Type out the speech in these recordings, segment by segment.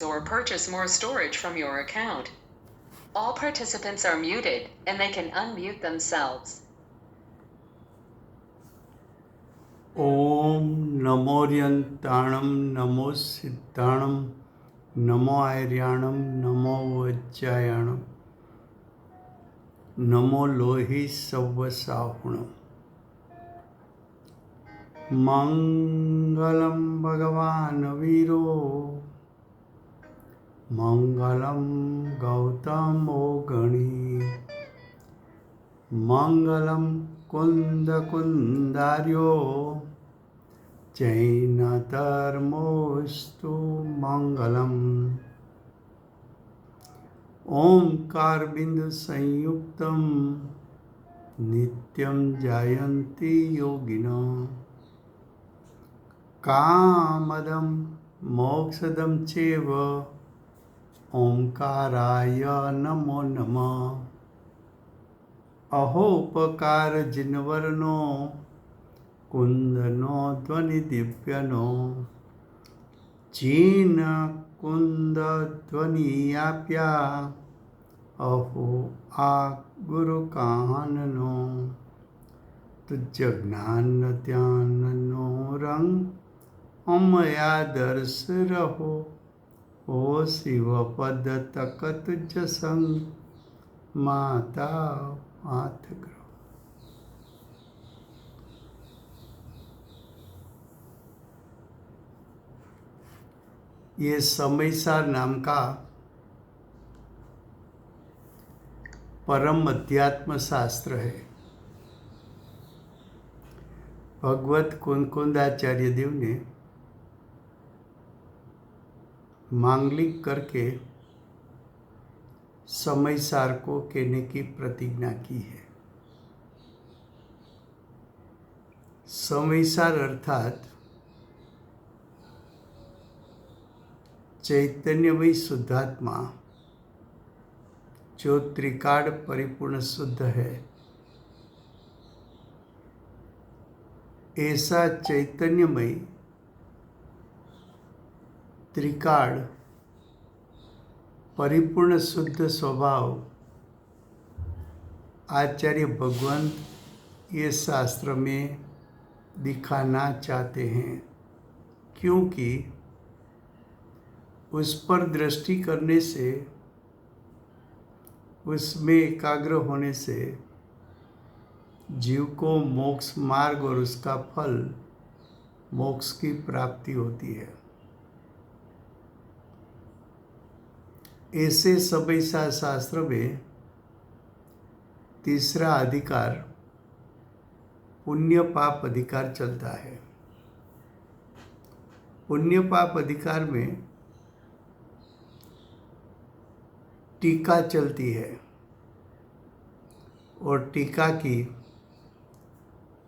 or purchase more storage from your account. All participants are muted, and they can unmute themselves. ओम नमोर्यंताणं नमो सिद्धाणं नमो आर्याणं नमो वज्रायणं नमो लोहि सव्वसाहुणं मंगलम भगवान वीरो मंगलम गौतमो गणी मंगलम कुंद कुंदार्यो जैन धर्मोस्तु मंगलम ओंकार बिंदु संयुक्तम नित्यं जायन्ति योगिनो कामदं मोक्षदं चैव ओंकाराय नमो नमः अहोपकार जिनवरनो कुंदनो ध्वनि दिव्यनो जीन कुंद ध्वनि आप्या अहो आ गुरु काननो तुझ ज्ञान ध्याननो रंग अमया दर्श रहो ओ शिव पद तक तुझ संग माता हाथ ग्रह। ये समयसार नाम का परम अध्यात्म शास्त्र है। भगवत कुंकुंदाचार्य देव ने मांगलिक करके समयसार को कहने की प्रतिज्ञा की है। समयसार अर्थात चैतन्यमयी शुद्धात्मा जो त्रिकाल परिपूर्ण शुद्ध है, ऐसा चैतन्यमय त्रिकाल परिपूर्ण शुद्ध स्वभाव आचार्य भगवंत ये शास्त्र में दिखाना चाहते हैं, क्योंकि उस पर दृष्टि करने से, उसमें एकाग्र होने से जीव को मोक्ष मार्ग और उसका फल मोक्ष की प्राप्ति होती है। ऐसे समयसार शास्त्र में तीसरा अधिकार पुण्य पाप अधिकार चलता है। पुण्य पाप अधिकार में टीका चलती है और टीका की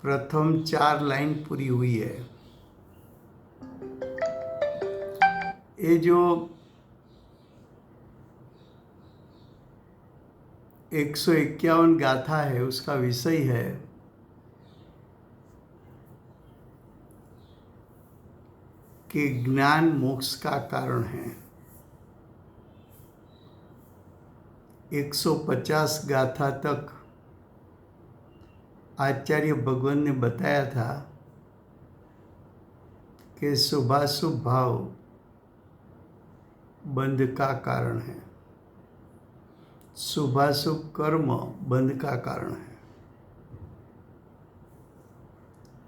प्रथम 4 लाइन पूरी हुई है। ये जो 151 गाथा है, उसका विषय है कि ज्ञान मोक्ष का कारण है। 150 गाथा तक आचार्य भगवान ने बताया था कि शुभाशुभ भाव बंध का कारण है, शुभाशुभ कर्म बंध का कारण है।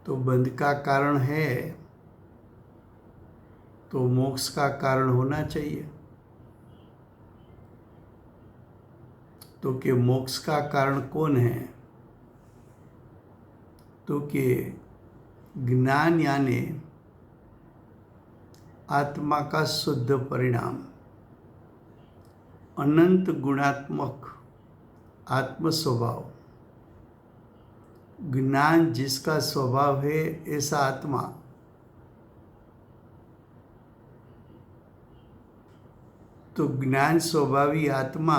तो बंध का कारण है तो मोक्ष का कारण होना चाहिए। तो कि मोक्ष का कारण कौन है? तो कि ज्ञान यानी आत्मा का शुद्ध परिणाम, अनंत गुणात्मक आत्म स्वभाव, ज्ञान जिसका स्वभाव है ऐसा आत्मा तो ज्ञान स्वभावी आत्मा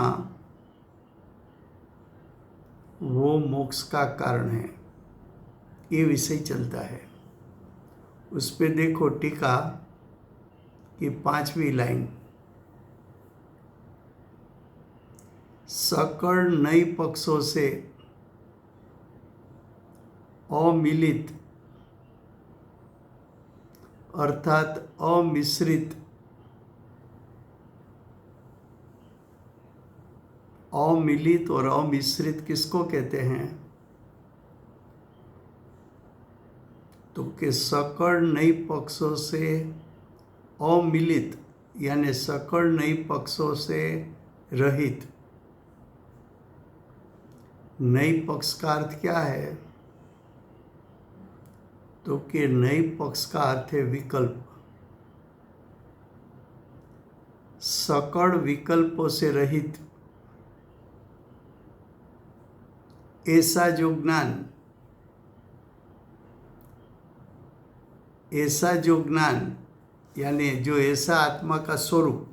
वो मोक्ष का कारण है। ये विषय चलता है। उस पे देखो टीका की 5वीं लाइन, सकल नई पक्षों से अमिलित अर्थात अमिश्रित, अमिलित और अमिश्रित किसको कहते हैं? तो कि सकल नई पक्षों से अमिलित यानी सकल नई पक्षों से रहित। नई पक्ष का अर्थ क्या है? तो कि नई पक्ष का अर्थ है विकल्प। सकल विकल्पों से रहित ऐसा जो ज्ञान, ऐसा जो ज्ञान यानी जो ऐसा आत्मा का स्वरूप,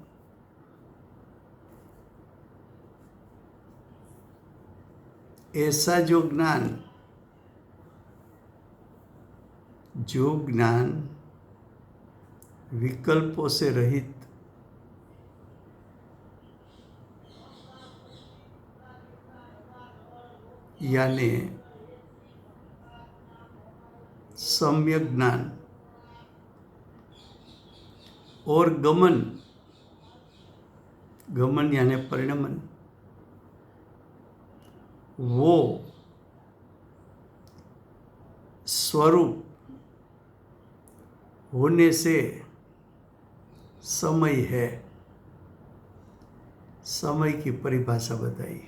ऐसा जो ज्ञान, जो ज्ञान विकल्पों से रहित, यानी सम्यक ज्ञान और गमन, गमन यानी परिणमन, वो स्वरूप होने से समय है। समय की परिभाषा बताई।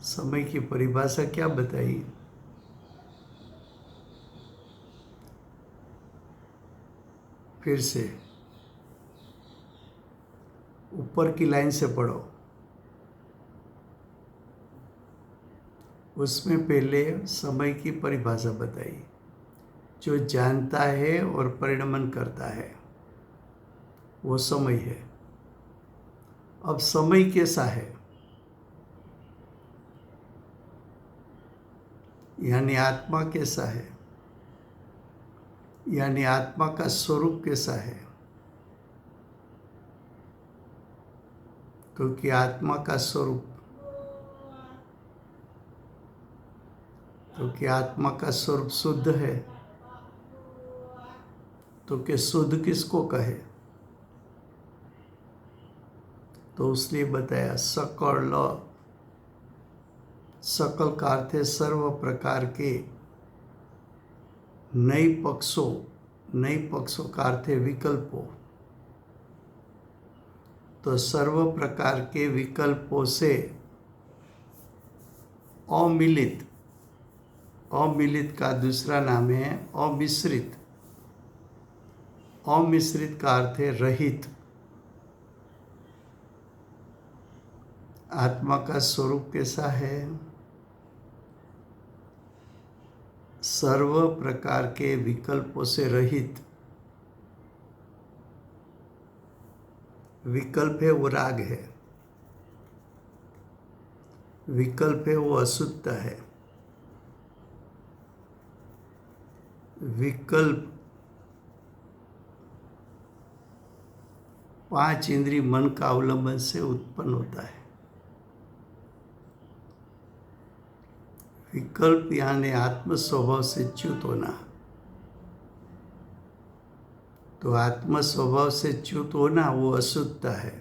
समय की परिभाषा क्या बताई? फिर से ऊपर की लाइन से पढ़ो। उसमें पहले समय की परिभाषा बताई। जो जानता है और परिणमन करता है वो समय है। अब समय कैसा है? यानी आत्मा कैसा है, यानी आत्मा का स्वरूप कैसा है? क्योंकि आत्मा का स्वरूप, क्योंकि आत्मा का स्वरूप शुद्ध है। तो कि शुद्ध किसको कहे? तो उसने बताया सकल, सकल का अर्थ है सर्व प्रकार के। नई पक्षों, नई पक्षों का अर्थ है विकल्पों। तो सर्व प्रकार के विकल्पों से अमिलित, अमिलित का दूसरा नाम है अमिश्रित। अमिश्रित का अर्थ है रहित। आत्मा का स्वरूप कैसा है? सर्व प्रकार के विकल्पों से रहित। विकल्प है वो राग है, विकल्प है वो अशुद्धता है। विकल्प 5 इंद्रिय मन का अवलंबन से उत्पन्न होता है। विकल्प यानी आत्म स्वभाव से च्युत होना। तो आत्म स्वभाव से च्युत होना वो अशुद्धता है।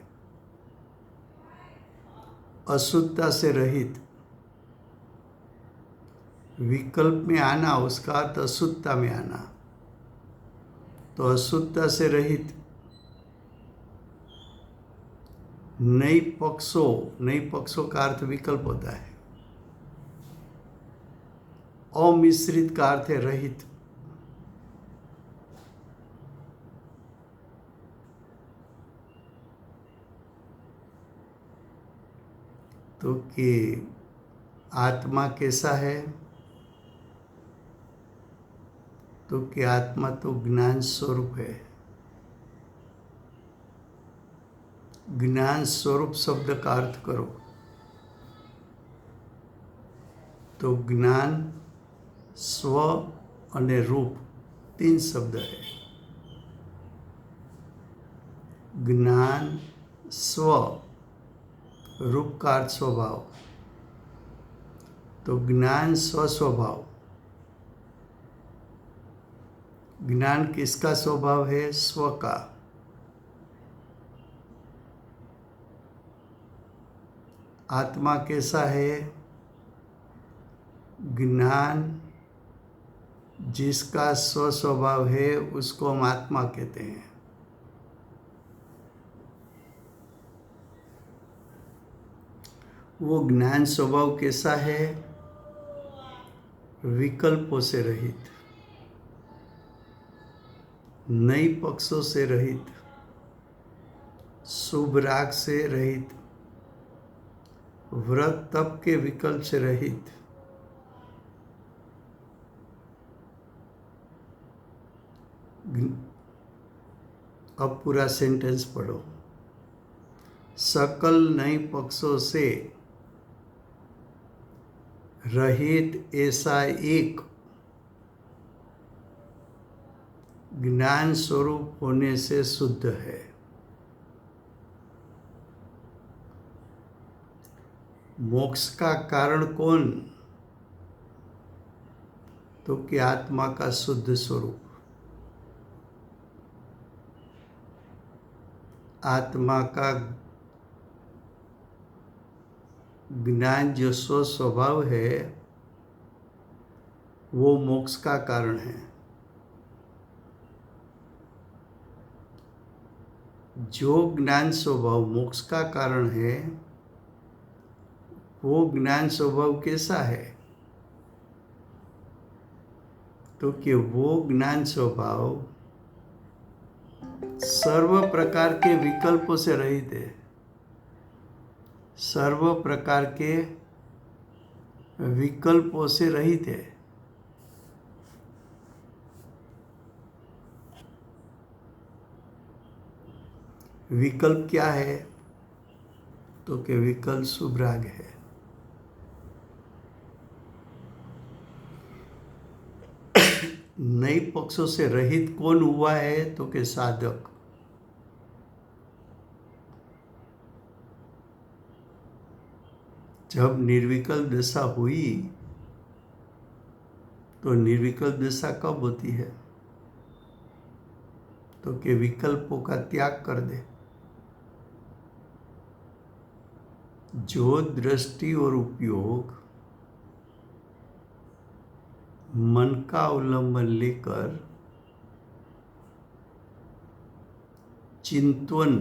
अशुद्धता से रहित। विकल्प में आना उसका अर्थ अशुद्धता में आना। तो अशुद्धता से रहित, नई पक्षों, नई पक्षों का अर्थ विकल्प होता है। अमिश्रित का अर्थ है रहित। तो कि आत्मा कैसा है? तो कि आत्मा तो ज्ञान स्वरूप है। ज्ञान स्वरूप शब्द का अर्थ करो तो ज्ञान, स्व અને रूप 3 शब्द है। ज्ञान, स्व रूप का अर्थ स्वभाव, तो ज्ञान स्वस्वभाव। ज्ञान किसका स्वभाव है? स्व का। आत्मा कैसा है? ज्ञान जिसका स्वस्वभाव है उसको हम आत्मा कहते हैं। वो ज्ञान स्वभाव कैसा है? विकल्पों से रहित, नई पक्षों से रहित, शुभ राग से रहित, व्रत तप के विकल्प से रहित, अब पूरा सेंटेंस पढ़ो। सकल नई पक्षों से रहित ऐसा एक ज्ञान स्वरूप होने से शुद्ध है। मोक्ष का कारण कौन? तो कि आत्मा का शुद्ध स्वरूप, आत्मा का ज्ञान जो स्वभाव है वो मोक्ष का कारण है। जो ज्ञान स्वभाव मोक्ष का कारण है वो ज्ञान स्वभाव कैसा है? तो कि वो ज्ञान स्वभाव सर्व प्रकार के विकल्पों से रहित है, सर्व प्रकार के विकल्पों से रहित है। विकल्प क्या है? तो कि विकल्प शुभ राग है। नई पक्षों से रहित कौन हुआ है? तो कि साधक। जब निर्विकल्प दशा हुई तो निर्विकल्प दशा कब होती है? तो कि विकल्पों का त्याग कर दे। जो दृष्टि और उपयोग मन का अवलंबन लेकर चिंतन,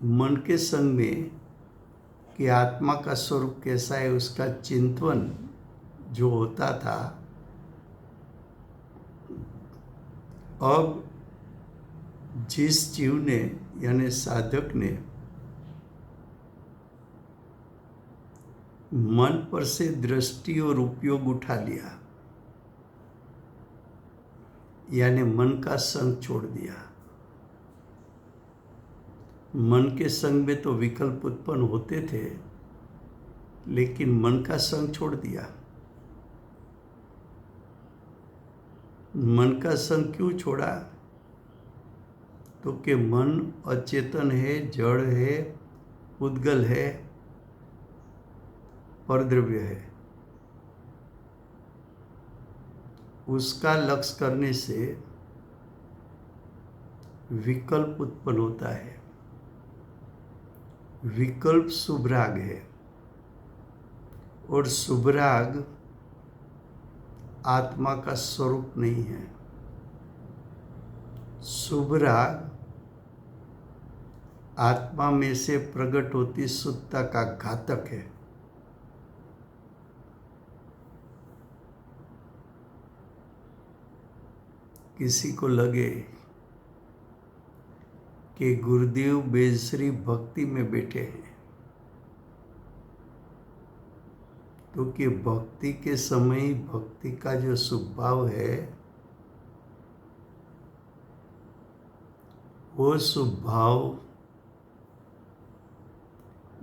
मन के संग में कि आत्मा का स्वरूप कैसा है उसका चिंतन जो होता था, अब जिस जीव ने यानी साधक ने मन पर से दृष्टि और उपयोग उठा लिया, यानी मन का संग छोड़ दिया। मन के संग में तो विकल्प उत्पन्न होते थे, लेकिन मन का संग छोड़ दिया। मन का संग क्यों छोड़ा? तो कि मन अचेतन है, जड़ है, उद्गल है, परद्रव्य है। उसका लक्ष्य करने से विकल्प उत्पन्न होता है। विकल्प शुभ राग है और शुभ राग आत्मा का स्वरूप नहीं है। शुभ राग आत्मा में से प्रकट होती शुद्धता का घातक है। किसी को लगे कि गुरुदेव बेजश्री भक्ति में बैठे हैं, तो कि भक्ति के समय भक्ति का जो स्वभाव है वो स्वभाव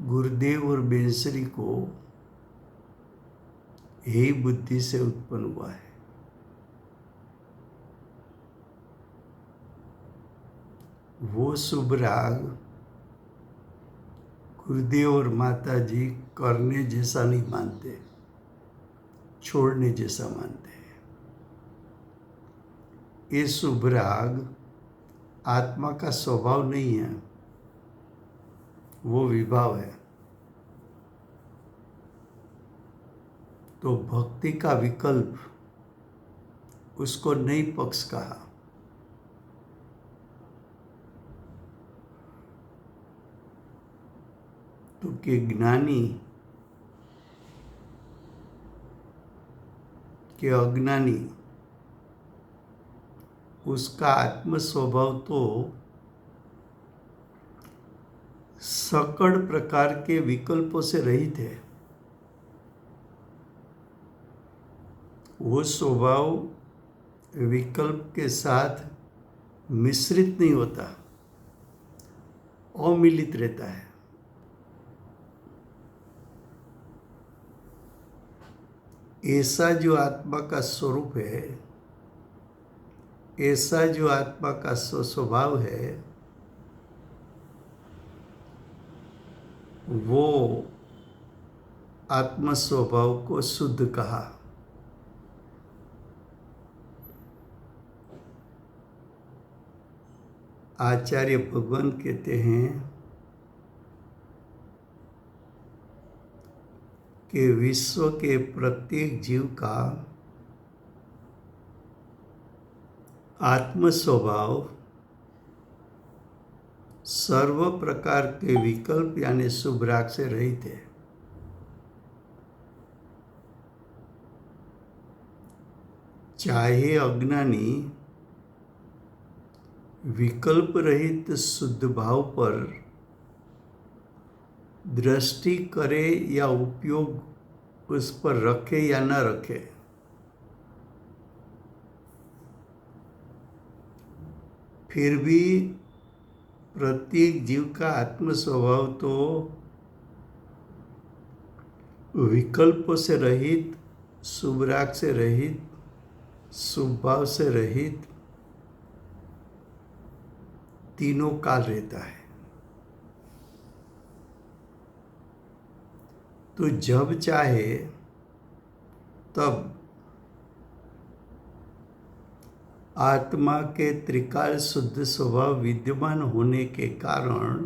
गुरुदेव और बेजश्री को ही बुद्धि से उत्पन्न हुआ है। वो शुभ राग गुरुदेव और माता जी करने जैसा नहीं मानते, छोड़ने जैसा मानते हैं। ये शुभ राग आत्मा का स्वभाव नहीं है, वो विभाव है। तो भक्ति का विकल्प, उसको नई पक्ष कहा। तो कि ज्ञानी के अज्ञानी, उसका आत्म स्वभाव तो सकड़ प्रकार के विकल्पों से रहित है। वो स्वभाव विकल्प के साथ मिश्रित नहीं होता, अमिलित रहता है। ऐसा जो आत्मा का स्वरूप है, ऐसा जो आत्मा का स्वभाव है, वो आत्म स्वभाव को शुद्ध कहा। आचार्य भगवान कहते हैं कि विश्व के प्रत्येक जीव का आत्म स्वभाव सर्व प्रकार के विकल्प यानी शुभ राग से रहित है। चाहे अज्ञानी विकल्प रहित शुद्ध भाव पर दृष्टि करे या उपयोग उस पर रखे या न रखे, फिर भी प्रत्येक जीव का आत्म स्वभाव तो विकल्पों से रहित, शुभ राग से रहित, शुभ भाव से रहित तीनों काल रहता है। तो जब चाहे तब आत्मा के त्रिकाल शुद्ध स्वभाव विद्यमान होने के कारण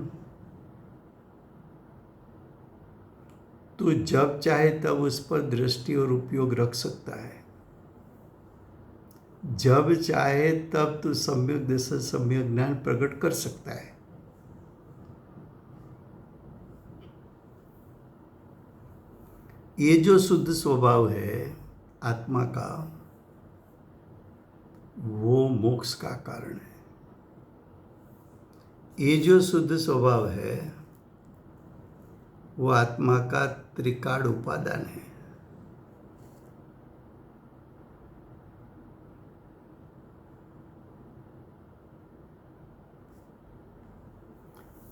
तो जब चाहे तब उस पर दृष्टि और उपयोग रख सकता है। जब चाहे तब तो सम्यक दर्शन, सम्यक ज्ञान प्रकट कर सकता है। ये जो शुद्ध स्वभाव है आत्मा का, वो मोक्ष का कारण है। ये जो शुद्ध स्वभाव है वो आत्मा का त्रिकाल उपादान है।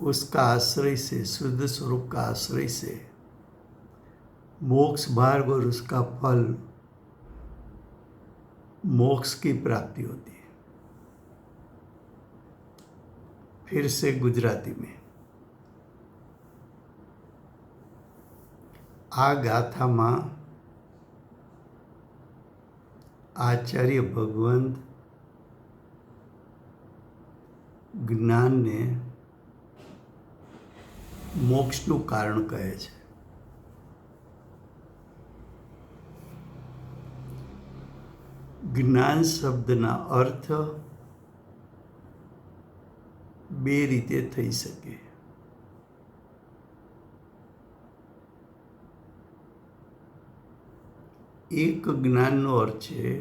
उसका आश्रय से, शुद्ध स्वरूप का आश्रय से मोक्ष मार्ग और उसका फल मोक्ष की प्राप्ति होती है। फिर से गुजराती में, आ गाथाમાં આચાર્ય ભગવંત જ્ઞાનને મોક્ષનું કારણ કહે છે। જ્ઞાન શબ્દના અર્થ બે રીતે થઈ શકે। એક જ્ઞાનનો અર્થ છે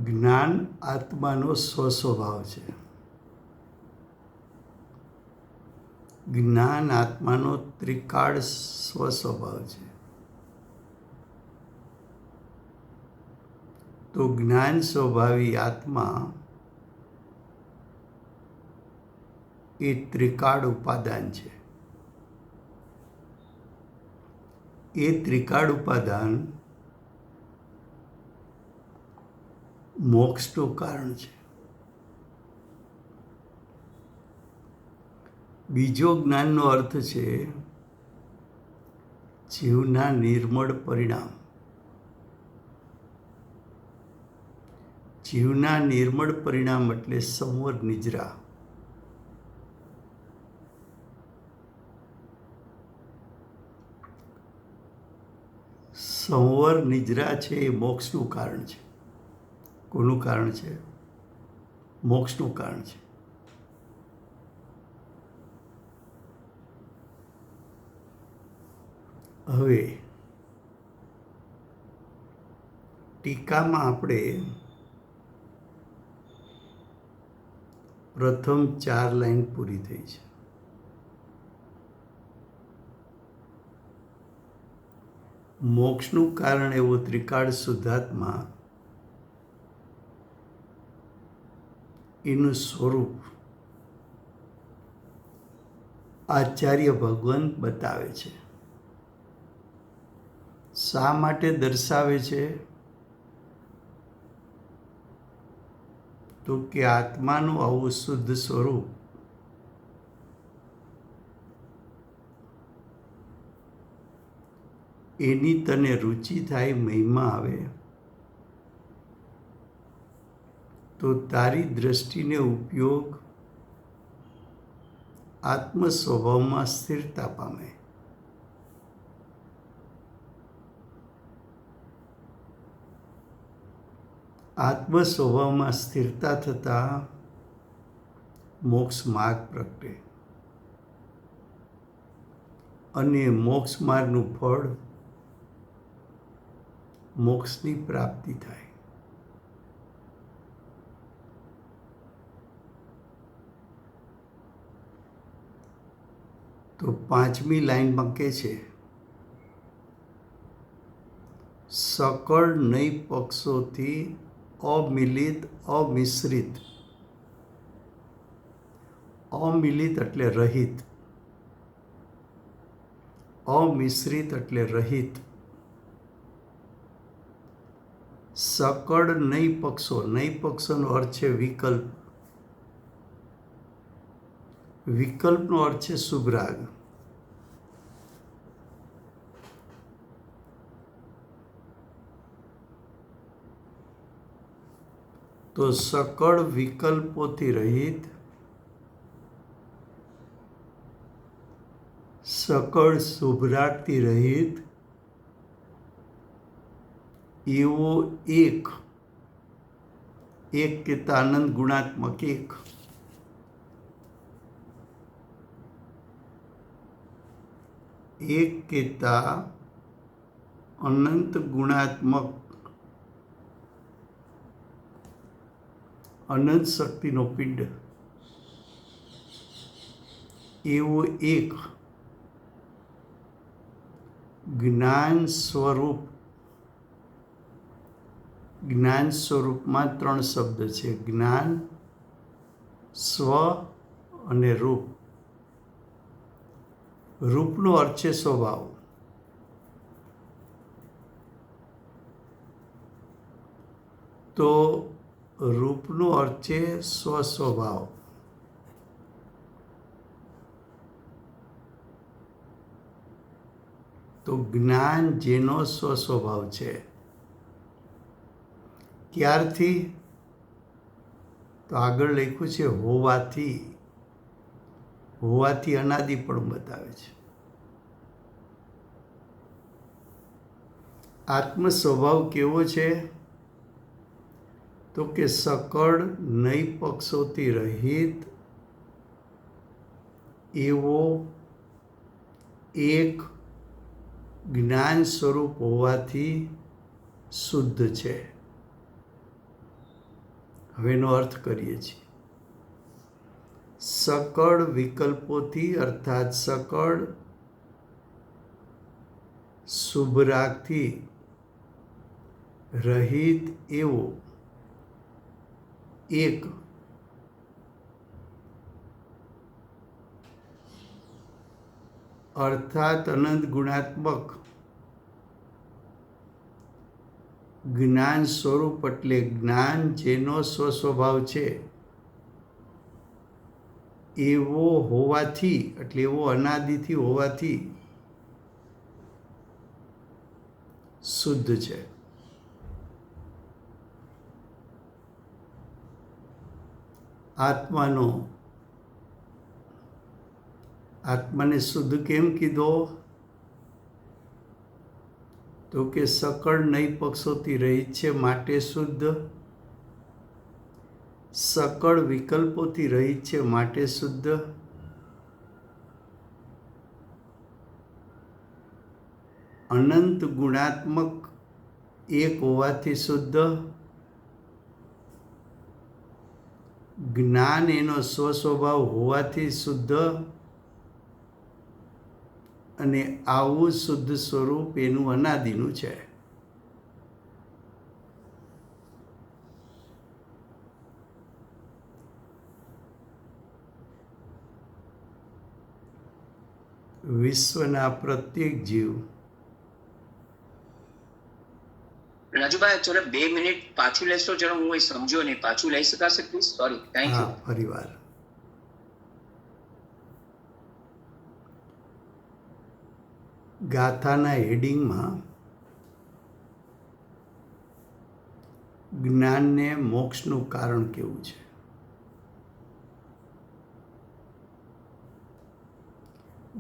જ્ઞાન આત્માનો સ્વસ્વભાવ છે। જ્ઞાન આત્માનો ત્રિકાળ સ્વસ્વભાવ છે। તો જ્ઞાન સ્વભાવી આત્મા એ ત્રિકાળ ઉપાદાન છે। એ ત્રિકાળ ઉપાદાન મોક્ષનું કારણ છે। બીજો જ્ઞાનનો અર્થ છે જીવના નિર્મળ પરિણામ. જીવના નિર્મળ પરિણામ એટલે સંવર નિજરા. સંવર નિજરા છે એ મોક્ષનું કારણ છે. કોનું કારણ છે? મોક્ષનું કારણ છે. હવે ટીકામાં આપણે પ્રથમ 4 લાઈન પૂરી થઈ છે. મોક્ષનું કારણ એવો ત્રિકાળ શુદ્ધાત્મા એનું સ્વરૂપ આચાર્ય ભગવાન બતાવે છે. શા માટે દર્શાવે છે? તો કે આત્માનું આવું શુદ્ધ સ્વરૂપ એની તને રુચિ થાય, મહિમા આવે તો તારી દ્રષ્ટિને ઉપયોગ આત્મ સ્વભાવમાં સ્થિરતા પામે. આત્મ સ્વભાવમાં સ્થિરતા થતાં મોક્ષ માર્ગ પ્રગટે અને મોક્ષ માર્ગનું ફળ મોક્ષની પ્રાપ્તિ થાય. તો 5મી લાઈનમાં કહે છે સકળ નઈ પક્ષોથી અમિલિત અમિશ્રિત. અમિલિત એટલે રહિત, અમિશ્રિત એટલે રહિત. સકળ નઈ પક્ષો, નઈ પક્ષોનો અર્થ છે વિકલ્પ. વિકલ્પનો અર્થ છે શુભ રાગ. તો સકળ વિકલ્પોથી રહિત, સકળ શુભરાગથી રહિત એવો એક કહેતા આનંદ ગુણાત્મક એક કહેતા અનંત ગુણાત્મક અનંત શક્તિનો પિંડ, એવો એક જ્ઞાન સ્વરૂપ. જ્ઞાન સ્વરૂપમાં 3 શબ્દ છે, જ્ઞાન, સ્વ અને રૂપ. રૂપનો અર્થ છે સ્વભાવ. તો રૂપનો અર્થ છે સ્વસ્વભાવ. તો જ્ઞાન જેનો સ્વસ્વભાવ છે. ક્યારથી? તો આગળ લખ્યું છે હોવાથી. હોવાથી અનાદિ પણ બતાવે છે. આત્મ સ્વભાવ કેવો છે? તો કે સકળ નઈ પક્ષોથી રહિત એવો એક જ્ઞાન સ્વરૂપ હોવાથી શુદ્ધ છે. હવે એનો અર્થ કરીએ છીએ. સકળ વિકલ્પોથી અર્થાત સકળ શુભરાગથી રહિત એવો એક અર્થાત અનંત ગુણાત્મક જ્ઞાન સ્વરૂપ એટલે જ્ઞાન જેનો સ્વસ્વભાવ છે એવો હોવાથી, એટલે એવો અનાદિથી હોવાથી શુદ્ધ છે. આત્માને શુદ્ધ કેમ કીધો? તો કે સકળ નઈ પક્ષોથી રહિત છે માટે શુદ્ધ, સકળ વિકલ્પોથી રહિત છે માટે શુદ્ધ, અનંત ગુણાત્મક એક હોવાથી શુદ્ધ, જ્ઞાન એનો સ્વસ્વભાવ હોવાથી શુદ્ધ, અને આવું શુદ્ધ સ્વરૂપ એનું અનાદિનું છે. વિશ્વના પ્રત્યેક જીવ. રાજુભાઈ ચલો 2 મિનિટ પાછું લેશો? ચલો હું એ સમજ્યો નહીં, પાછું લઈ શકાશે પ્લીઝ? Sorry, thank you. ફરીવાર ગાથાના હેડિંગમાં જ્ઞાનને મોક્ષનું કારણ કેવું છે.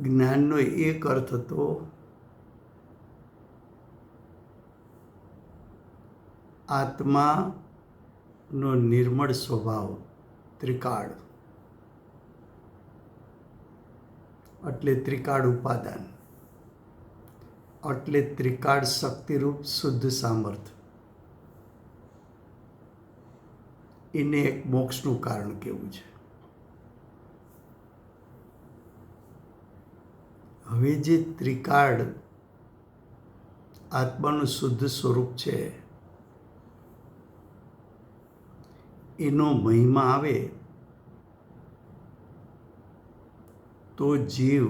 જ્ઞાનનો એક અર્થ હતો આત્માનો નિર્મળ સ્વભાવ, ત્રિકાળ, એટલે ત્રિકાળ ઉપાદાન, એટલે ત્રિકાળ શક્તિરૂપ શુદ્ધ સામર્થ્ય. એને એક મોક્ષનું કારણ કેવું છે. હવે જે ત્રિકાળ આત્માનું શુદ્ધ સ્વરૂપ છે એનો મહિમા આવે તો જીવ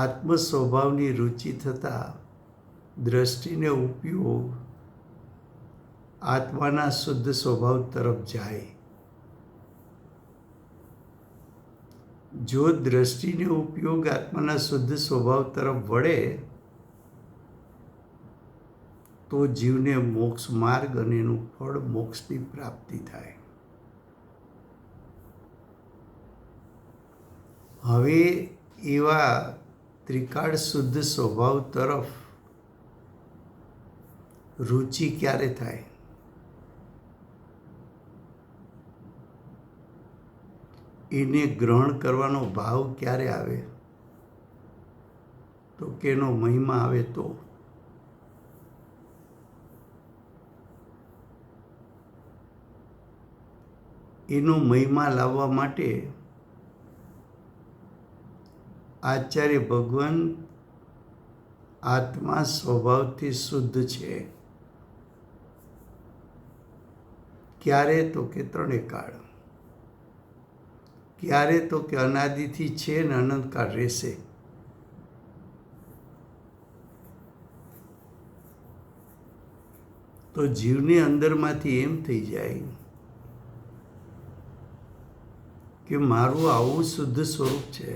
આત્મ સ્વભાવની રુચિ થતા દ્રષ્ટિને ઉપયોગ આત્માના શુદ્ધ સ્વભાવ તરફ જાય. જો દ્રષ્ટિને ઉપયોગ આત્માના શુદ્ધ સ્વભાવ તરફ વળે તો જીવને મોક્ષ માર્ગ અને એનું ફળ મોક્ષની પ્રાપ્તિ થાય. હવે એવા ત્રિકાળ શુદ્ધ સ્વભાવ તરફ રુચિ ક્યારે થાય? એને ગ્રહણ કરવાનો ભાવ ક્યારે આવે? તો કે એનો મહિમા આવે તો. એનો મહિમા લાવવા માટે આચાર્ય ભગવાન આત્મા સ્વભાવથી શુદ્ધ છે. ક્યારે? તો કે ત્રણેય કાળ. ક્યારે? તો કે અનાદિથી છે ને અનંતકાળ રહેશે. તો જીવની અંદરમાંથી એમ થઈ જાય કે મારું આવું શુદ્ધ સ્વરૂપ છે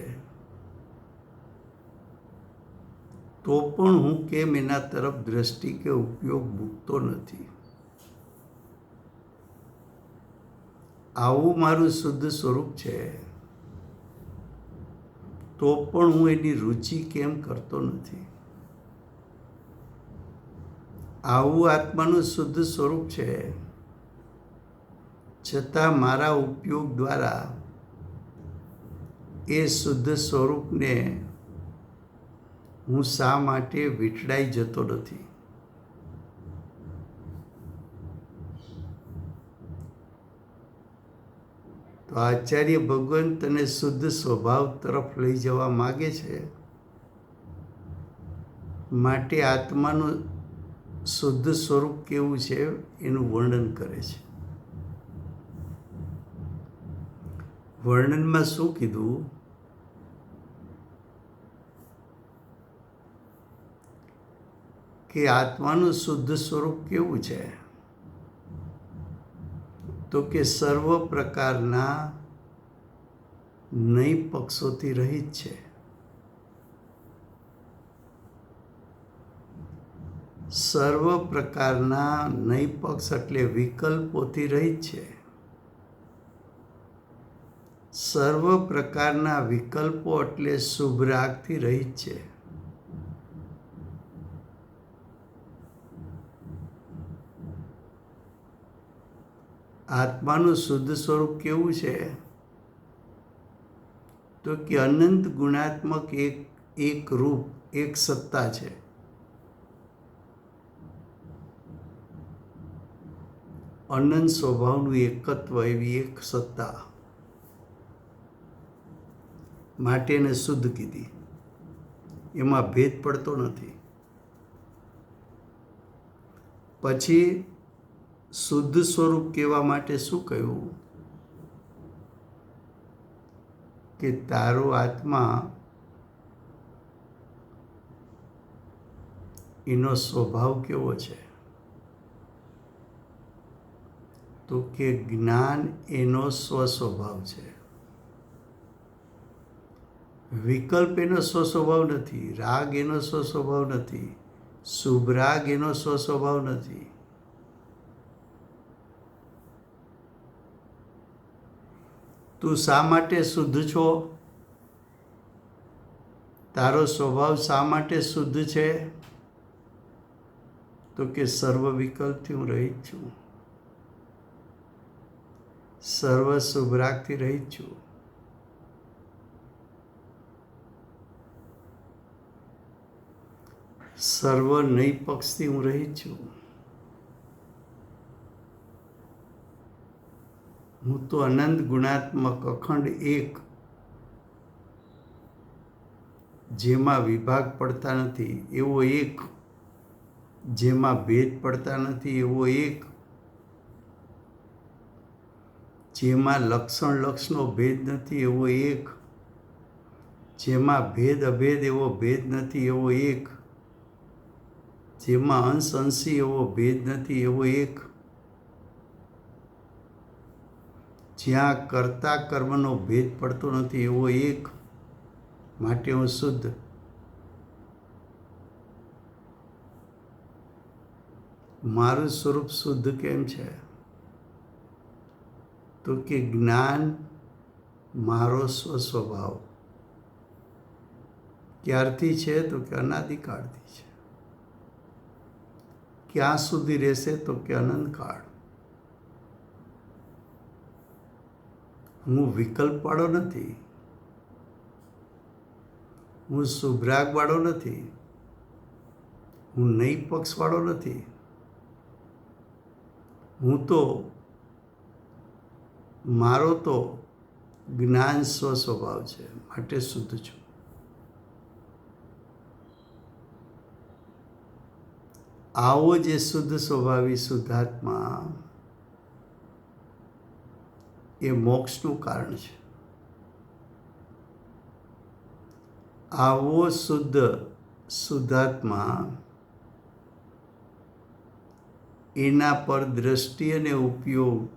તો પણ હું કેમ એના તરફ દ્રષ્ટિ કે ઉપયોગ મૂકતો નથી? આવું મારું શુદ્ધ સ્વરૂપ છે તો પણ હું એની રુચિ કેમ કરતો નથી? આવું આત્માનું શુદ્ધ સ્વરૂપ છે છતાં મારા ઉપયોગ દ્વારા એ શુદ્ધ સ્વરૂપને હું શા માટે વીંટળાઈ જતો નથી? તો આચાર્ય ભગવાન તને શુદ્ધ સ્વભાવ તરફ લઈ જવા માગે છે. માટે આત્માનું શુદ્ધ સ્વરૂપ કેવું છે એનું વર્ણન કરે છે. વર્ણનમાં શું કીધું? કે આત્માનું શુદ્ધ સ્વરૂપ કેવું છે? તો કે સર્વ પ્રકારના નય પક્ષોથી રહિત છે. સર્વ પ્રકારના નય પક્ષ એટલે વિકલ્પોથી રહિત છે. સર્વ પ્રકારના વિકલ્પો એટલે શુભ રાગથી રહિત છે. આત્માનું શુદ્ધ સ્વરૂપ કેવું છે? તો કે અનંત ગુણાત્મક એક રૂપ, એક સત્તા છે. અનંત સ્વભાવનું એકત્વ, એવી એક સત્તા, માટે એને શુદ્ધ કીધી. એમાં ભેદ પડતો નથી. પછી શુદ્ધ સ્વરૂપ કહેવા માટે શું કહ્યું? કે તારો આત્મા એનો સ્વભાવ કેવો છે? તો કે જ્ઞાન એનો સ્વસ્વભાવ છે. વિકલ્પ એનો સ્વસ્વભાવ નથી. રાગ એનો સ્વસ્વભાવ નથી. શુભ રાગ એનો સ્વસ્વભાવ નથી. તું શા માટે શુદ્ધ છો? તારો સ્વભાવ શા માટે શુદ્ધ છે? તો કે સર્વ વિકલ્પથી હું રહિત છું. સર્વ શુભ રાગથી રહિત છું. સર્વ નય પક્ષથી હું રહિત છું. હું તો અનંત ગુણાત્મક અખંડ એક, જેમાં વિભાગ પડતા નથી એવો એક, જેમાં ભેદ પડતા નથી એવો એક, જેમાં લક્ષણનો ભેદ નથી એવો એક, જેમાં ભેદ અભેદ એવો ભેદ નથી એવો એક, જેમાં અંશી એવો ભેદ નથી એવો એક, જ્યાં કર્તા કર્મનો ભેદ પડતો નથી એવો એક, માટે હું શુદ્ધ. મારું સ્વરૂપ શુદ્ધ કેમ છે? તો કે જ્ઞાન મારો સ્વસ્વભાવ ક્યારથી છે? તો કે અનાદિકાળથી છે. ક્યાં સુધી રહેશે? તો કે અનંતકાળ. હું વિકલ્પવાળો નથી. હું શુભરાગવાળો નથી. હું નય પક્ષવાળો નથી. મારો તો જ્ઞાન સ્વસ્વભાવ છે, માટે શુદ્ધ છું. આવો જે શુદ્ધ સ્વભાવી શુદ્ધાત્મા એ મોક્ષનું કારણ છે. આવો શુદ્ધાત્મા એના પર દ્રષ્ટિ અને ઉપયોગ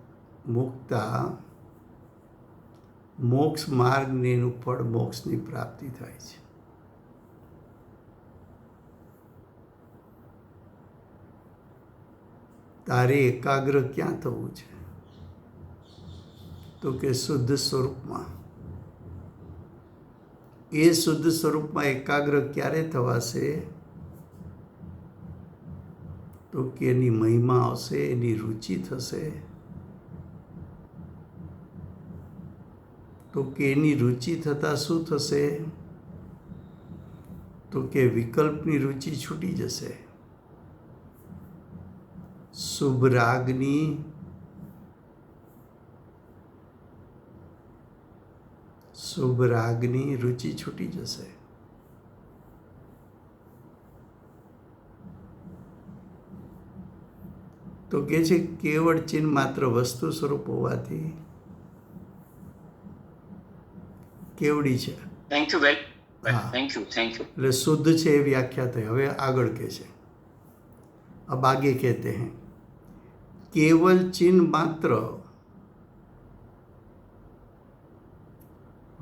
મૂકતા મોક્ષ માર્ગને એનું ફળ મોક્ષની પ્રાપ્તિ થાય છે. તારે એકાગ્ર ક્યાં થવું છે? તો કે શુદ્ધ સ્વરૂપમાં. એ શુદ્ધ સ્વરૂપમાં એકાગ્ર ક્યારે થવાશે? તો કે એની મહિમા આવશે, એની રુચિ થશે. તો કે એની રુચિ થતાં શું થશે? તો કે વિકલ્પની રુચિ છૂટી જશે. શુભ રાગની રુચિ છૂટી જશે. તો કે છે કેવળ ચિહ્ન માત્ર વસ્તુ સ્વરૂપ હોવાથી કેવડી છે. Thank you well. Thank you. એટલે શુદ્ધ છે એ વ્યાખ્યા થઈ. હવે આગળ કહે છે, अब आगे कहते हैं केवल चिन्ह मात्र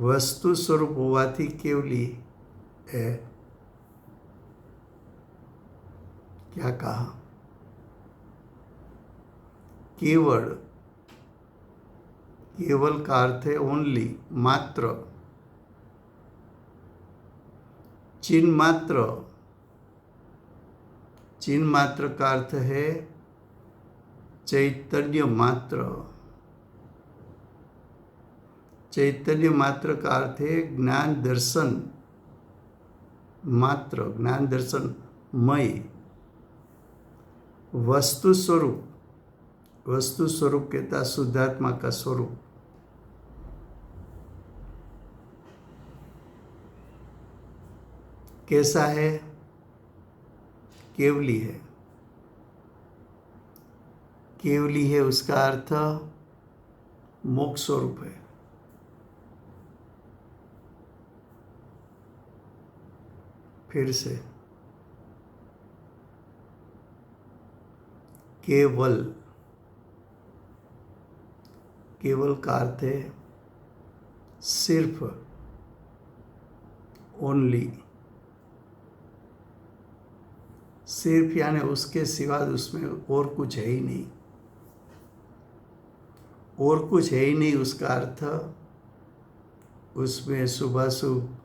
वस्तु स्वरूप होवाથી केवली है। क्या कहा? केवल, केवल का अर्थ है ओनली, मात्र, चिन्ह मात्र, चिन्ह मात्र का अर्थ है चैतन्य मात्र, चैतन्य मात्र का अर्थ है ज्ञान दर्शन मात्र, ज्ञान दर्शन मय। वस्तु स्वरूप, वस्तु स्वरूप कहता शुद्धात्मा का स्वरूप। कैसा है? केवली है। केवली है उसका अर्थ मोक्ष स्वरूप है। फिर से, केवल, केवल का अर्थ है सिर्फ, ओनली, सिर्फ यानी उसके सिवा उसमें और कुछ है ही नहीं, और कुछ है ही नहीं। उसका अर्थ उसमें शुभाशुभ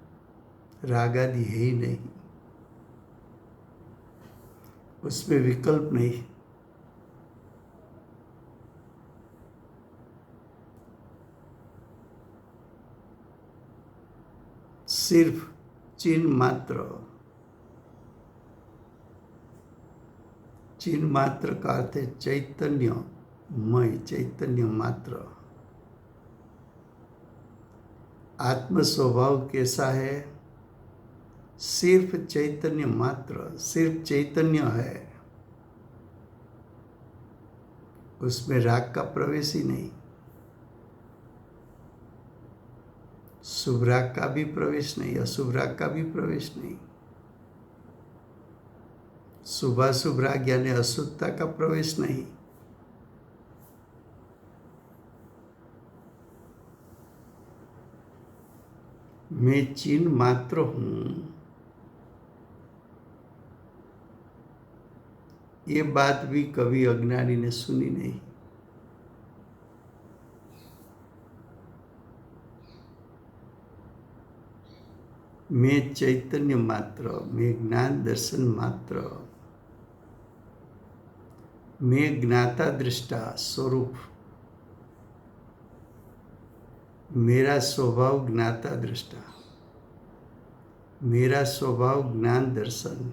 राग आदि है ही नहीं, उसमें विकल्प नहीं। सिर्फ चिन्ह मात्र, चिन्ह मात्र का अर्थ है चैतन्यमय, चैतन्य मात्र। आत्म स्वभाव कैसा है? सिर्फ चैतन्य मात्र, सिर्फ चैतन्य है, उसमें राग का प्रवेश ही नहीं, शुभ राग का भी प्रवेश नहीं, अशुभ राग का भी प्रवेश नहीं, शुभाशुभ राग यानी अशुद्धता का प्रवेश नहीं। मैं चिन्ह मात्र हूं, ये बात भी कभी अज्ञानी ने सुनी नहीं। मैं चैतन्य मात्र, मैं ज्ञान दर्शन मात्र, मैं ज्ञाता दृष्टा स्वरूप, मेरा स्वभाव ज्ञाता दृष्टा, मेरा स्वभाव ज्ञान दर्शन,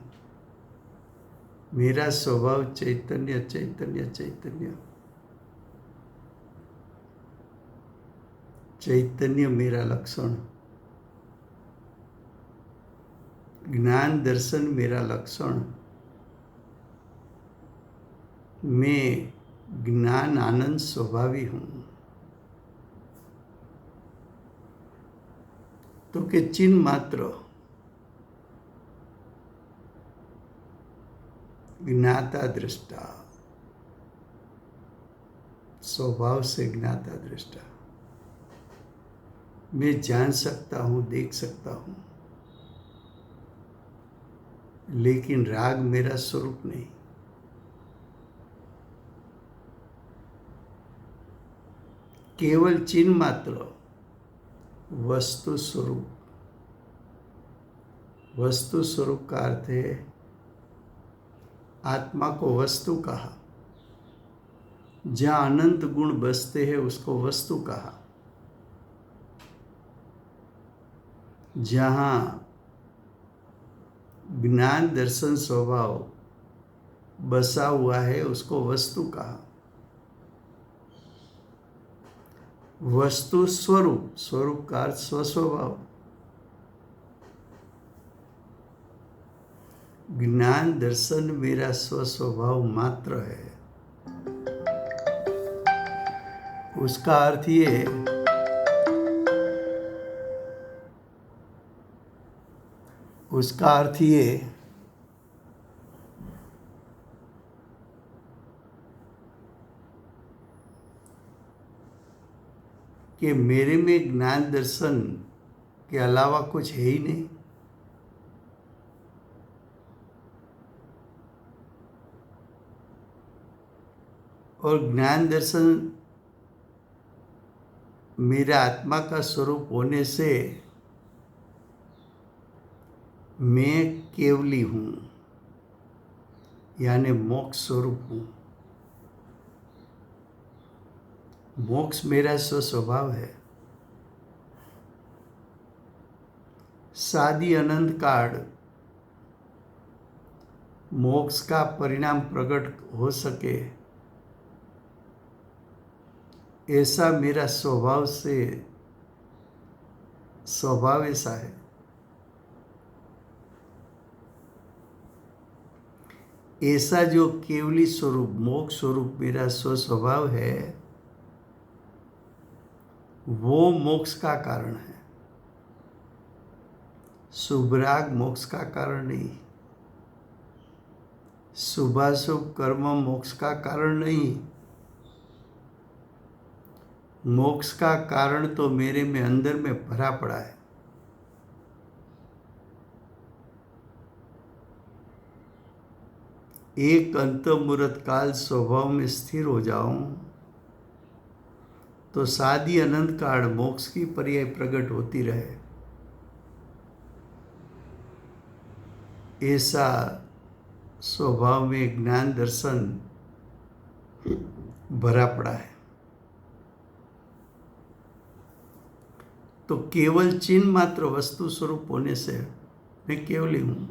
मेरा स्वभाव चैतन्य चैतन्य चैतन्य, चैतन्य मेरा लक्षण, ज्ञान दर्शन मेरा लक्षण, मैं ज्ञान आनंद स्वभावी हूं। तो के चिन्ह मात्र, ज्ञाता दृष्टा, स्वभाव से ज्ञाता दृष्टा, मैं जान सकता हूं, देख सकता हूं, लेकिन राग मेरा स्वरूप नहीं। केवल चिन्ह मात्र, वस्तु स्वरूप। वस्तु स्वरूप का अर्थ है आत्मा को वस्तु कहा, जहां अनंत गुण बसते हैं उसको वस्तु कहा, जहां ज्ञान दर्शन स्वभाव बसा हुआ है उसको वस्तु कहा। वस्तु स्वरूप, स्वरूप का अर्थ स्वस्वभाव, ज्ञान दर्शन मेरा स्वस्वभाव मात्र है। उसका अर्थ ये, उसका अर्थ ये कि मेरे में ज्ञान दर्शन के अलावा कुछ है ही नहीं। और ज्ञान दर्शन मेरा आत्मा का स्वरूप होने से मैं केवली हूँ, यानी मोक्ष स्वरूप हूँ। मोक्ष मेरा स्वभाव है। सादी अनंत काल मोक्ष का परिणाम प्रकट हो सके ऐसा मेरा स्वभाव ऐसा है। ऐसा जो केवली स्वरूप मोक्ष स्वरूप मेरा स्वभाव है वो मोक्ष का कारण है। शुभराग मोक्ष का कारण नहीं, शुभाशुभ कर्म मोक्ष का कारण नहीं। मोक्ष का कारण तो मेरे में अंदर में भरा पड़ा है। एक अंतर्मुहूर्त काल स्वभाव में स्थिर हो जाऊं तो सादी अनंत काल मोक्ष की पर्याय प्रकट होती रहे, ऐसा स्वभाव में ज्ञान दर्शन भरा पड़ा है। तो केवल चिन्ह मात्र वस्तु स्वरूप होने से मैं केवल ही हूं।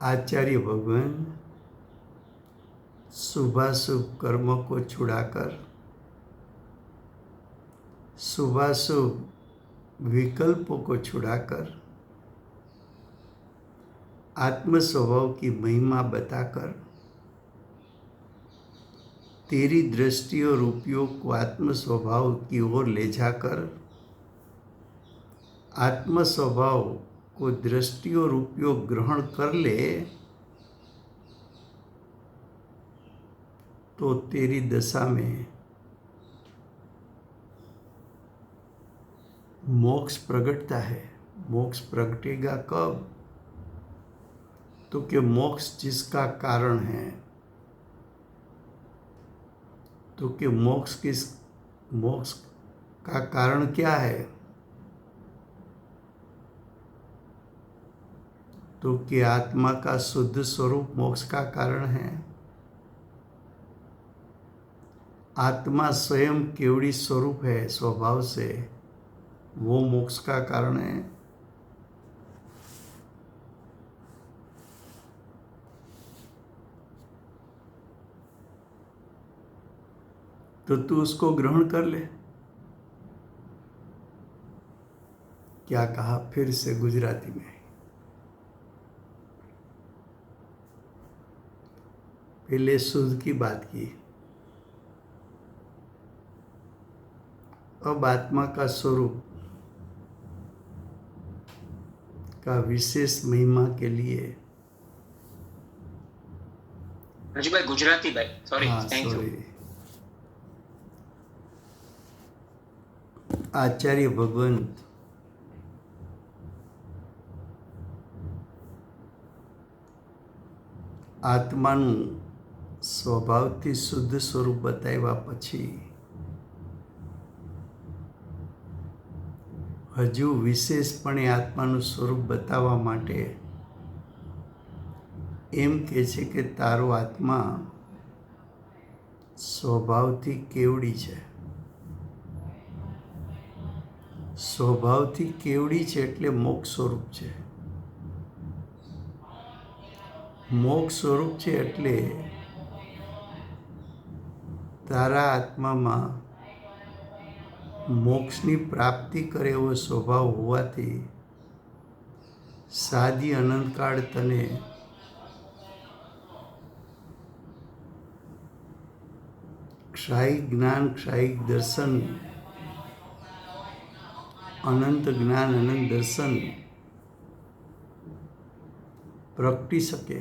आचार्य भगवान शुभाशुभ कर्म को छुड़ाकर शुभाशुभ विकल्पों को छुड़ाकर आत्म स्वभाव की महिमा बताकर तेरी दृष्टि और उपयोग को आत्म स्वभाव की ओर ले जाकर आत्म स्वभाव को दृष्टि और उपयोग ग्रहण कर ले तो तेरी दशा में मोक्ष प्रगटता है। मोक्ष प्रगटेगा कब? तो कि मोक्ष जिसका कारण है, तो कि मोक्ष का कारण क्या है? तो कि आत्मा का शुद्ध स्वरूप मोक्ष का कारण है। आत्मा स्वयं केवड़ी स्वरूप है स्वभाव से, वो मोक्ष का कारण है। तो तू उसको ग्रहण कर ले। क्या कहा फिर से गुजराती में? पहले शुद्ध की बात की, अब आत्मा का स्वरूप का विशेष महिमा के लिए રાજુભાઈ ગુજરાતી ભાઈ સોરી हाँ થેન્ક यू सॉरी, आचार्य भगवंत આત્માનું સ્વભાવથી શુદ્ધ સ્વરૂપ બતાવ્યા પછી હજુ વિશેષપણે આત્માનું સ્વરૂપ બતાવવા માટે એમ કહે છે કે તારો આત્મા સ્વભાવથી કેવડી છે. સ્વભાવથી કેવડી છે એટલે મોક્ષ સ્વરૂપ છે. મોક્ષ સ્વરૂપ છે એટલે તારા આત્મામાં મોક્ષની પ્રાપ્તિ કરે એવો સ્વભાવ હોવાથી સાદી અનંતકાળ તને ક્ષાયિક જ્ઞાન ક્ષાયિક દર્શન અનંત જ્ઞાન અનંત દર્શન પ્રગટી શકે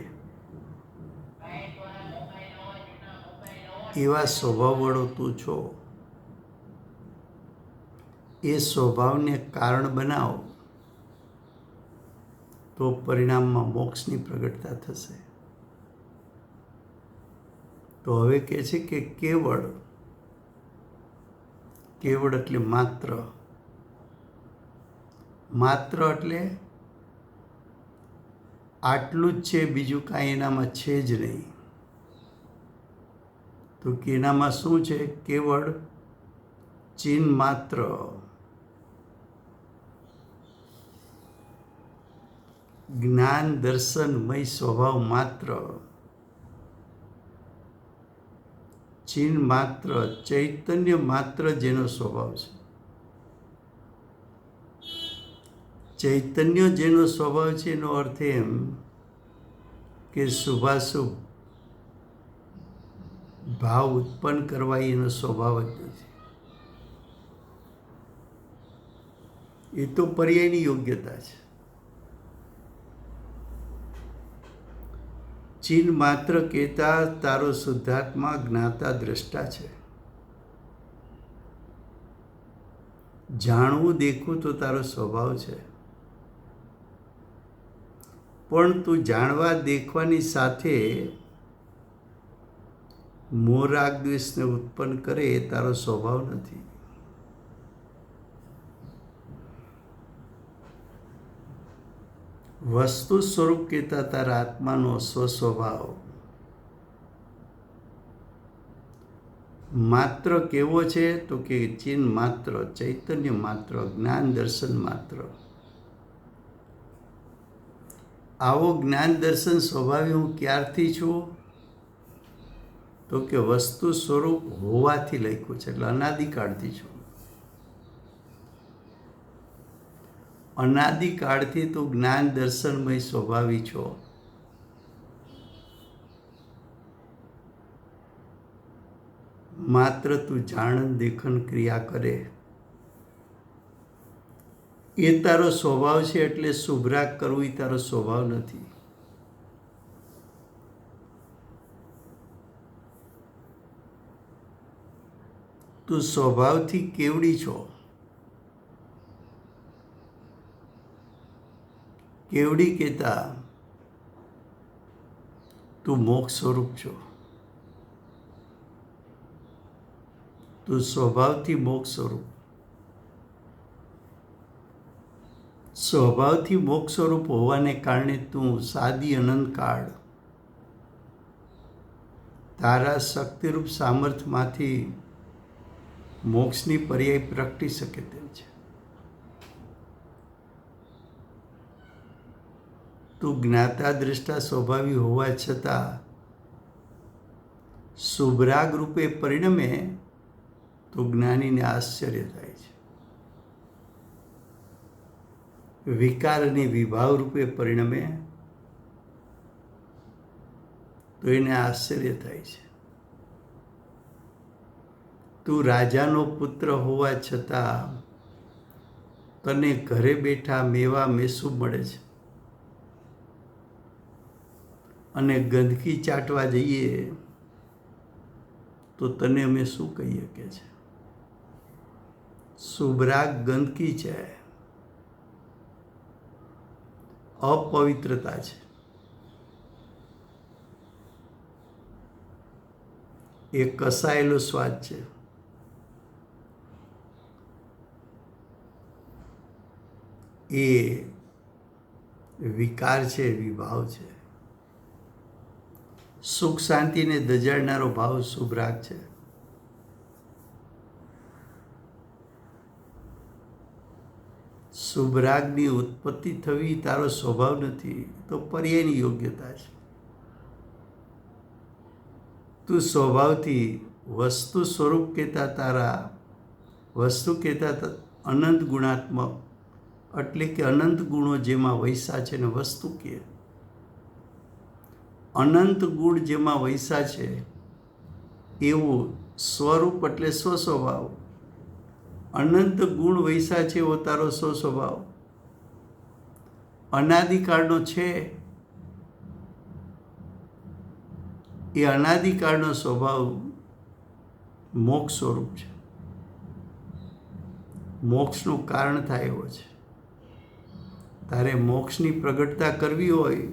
કેવા સ્વભાવવાળો તું છો એ સ્વભાવને કારણ બનાવો તો પરિણામમાં મોક્ષની પ્રગટતા થશે. તો હવે કહે છે કે કેવળ એટલે માત્ર એટલે આટલું જ છે, બીજું કાંઈ એનામાં છે જ નહીં. તો કે એનામાં શું છે? કેવળ ચિહ્ન માત્ર, જ્ઞાન દર્શનમય સ્વભાવ માત્ર, ચિહ્ન માત્ર, ચૈતન્ય માત્ર જેનો સ્વભાવ છે. ચૈતન્ય જેનો સ્વભાવ છે એનો અર્થ એમ કે શુભાશુભ ભાવ ઉત્પન્ન કરવા એનો સ્વભાવ જ નથી. એ તો પર્યાયની યોગ્યતા છે. ચિહ્ન માત્ર કહેતા તારો શુદ્ધાત્મા જ્ઞાતા દ્રષ્ટા છે. જાણવું દેખવું તો તારો સ્વભાવ છે, પણ તું જાણવા દેખવાની સાથે મોહ રાગ દ્વેષને ઉત્પન્ન કરે એ તારો સ્વભાવ નથી. વસ્તુ સ્વરૂપ કહેતા તારા આત્માનો સ્વસ્વભાવ માત્ર કેવો છે? તો કે ચિહ્ન માત્ર, ચૈતન્ય માત્ર, જ્ઞાન દર્શન માત્ર. આવો જ્ઞાન દર્શન સ્વભાવે હું ક્યારથી છું? તો કે વસ્તુ સ્વરૂપ હોવાથી લખ્યું છે, એટલે અનાદિકાળથી છું. અનાદિકાળથી તું જ્ઞાન દર્શનમય સ્વભાવી છો. માત્ર તું જાણન દેખન ક્રિયા કરે એ તારો સ્વભાવ છે, એટલે શુભરાગ કરવું એ તારો સ્વભાવ નથી. તું સ્વભાવથી કેવડી છો. કેવડી કહેતા તું મોક્ષ સ્વરૂપ છો. તું સ્વભાવથી મોક્ષ સ્વરૂપ. સ્વભાવથી મોક્ષ સ્વરૂપ હોવાને કારણે તું સાદી અનંતકાળ તારા શક્તિરૂપ સામર્થ્યમાંથી મોક્ષની પર્યાય પ્રગટી શકે તેમ છે. તું જ્ઞાતા દ્રષ્ટા સ્વભાવી હોવા છતાં શુભરાગ રૂપે પરિણમે તો જ્ઞાનીને આશ્ચર્ય થાય છે. વિકાર અને વિભાવ રૂપે પરિણમે તો એને આશ્ચર્ય થાય છે. તું રાજાનો પુત્ર હોવા છતાં તને ઘરે બેઠા મેવા મેસૂબ મળે છે, અને ગંદકી ચાટવા જઈએ તો તને અમે શું કહીએ કે છે? શુભરાગ ગંદકી છે, અપવિત્રતા છે. એ કસાયેલો સ્વાદ છે. એ વિકાર છે, વિભાવ છે. સુખ શાંતિને દજાડનારો ભાવ શુભરાગ છે. શુભરાગની ઉત્પત્તિ થવી તારો સ્વભાવ નથી, તો પર્યાયની યોગ્યતા છે. તું સ્વભાવથી વસ્તુ સ્વરૂપ કહેતા તારા વસ્તુ કહેતા અનંત ગુણાત્મક, એટલે કે અનંત ગુણો જેમાં વૈસા છે ને વસ્તુ કહે. અનંત ગુણ જેમાં વૈસા છે એવું સ્વરૂપ એટલે સ્વસ્વભાવ. અનંત ગુણ વૈસા છે એવો તારો સ્વસ્વભાવ અનાદિકાળનો છે. એ અનાદિકાળનો સ્વભાવ મોક્ષ સ્વરૂપ છે, મોક્ષનું કારણ થાય એવો છે. તારે મોક્ષની પ્રગટતા કરવી હોય